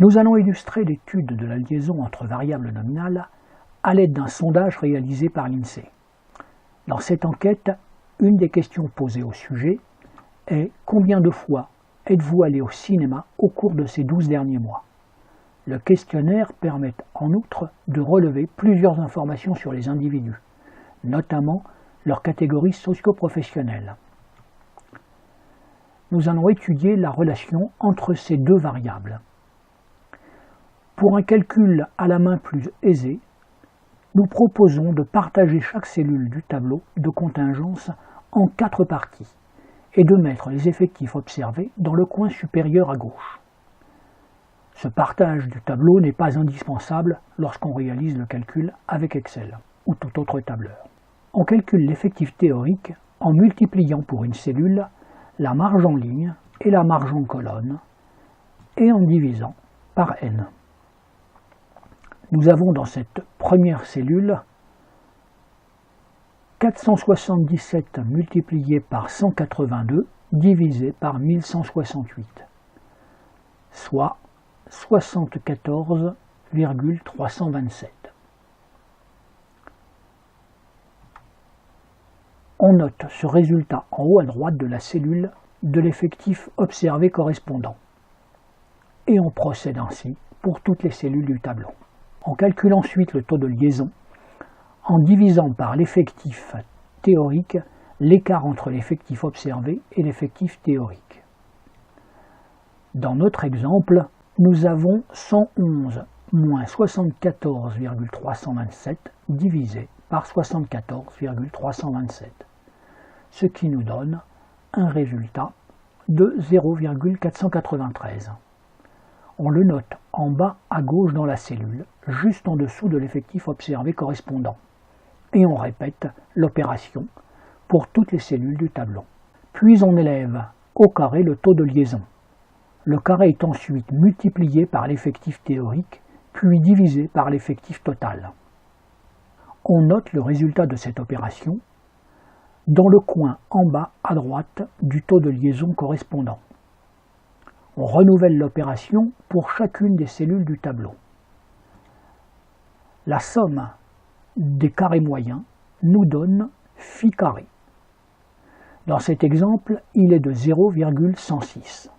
Nous allons illustrer l'étude de la liaison entre variables nominales à l'aide d'un sondage réalisé par l'INSEE. Dans cette enquête, une des questions posées au sujet est « Combien de fois êtes-vous allé au cinéma au cours de ces 12 derniers mois ?» Le questionnaire permet en outre de relever plusieurs informations sur les individus, notamment leur catégorie socio-professionnelle. Nous allons étudier la relation entre ces deux variables. Pour un calcul à la main plus aisé, nous proposons de partager chaque cellule du tableau de contingence en 4 parties et de mettre les effectifs observés dans le coin supérieur à gauche. Ce partage du tableau n'est pas indispensable lorsqu'on réalise le calcul avec Excel ou tout autre tableur. On calcule l'effectif théorique en multipliant pour une cellule la marge en ligne et la marge en colonne et en divisant par n. Nous avons dans cette première cellule 477 multiplié par 182 divisé par 1168, soit 74,327. On note ce résultat en haut à droite de la cellule de l'effectif observé correspondant. Et on procède ainsi pour toutes les cellules du tableau. On calcule ensuite le taux de liaison en divisant par l'effectif théorique l'écart entre l'effectif observé et l'effectif théorique. Dans notre exemple, nous avons 111 moins 74,327 divisé par 74,327, ce qui nous donne un résultat de 0,493. On le note en bas à gauche dans la cellule, juste en dessous de l'effectif observé correspondant. Et on répète l'opération pour toutes les cellules du tableau. Puis on élève au carré le taux de liaison. Le carré est ensuite multiplié par l'effectif théorique, puis divisé par l'effectif total. On note le résultat de cette opération dans le coin en bas à droite du taux de liaison correspondant. On renouvelle l'opération pour chacune des cellules du tableau. La somme des carrés moyens nous donne phi carré. Dans cet exemple, il est de 0,106.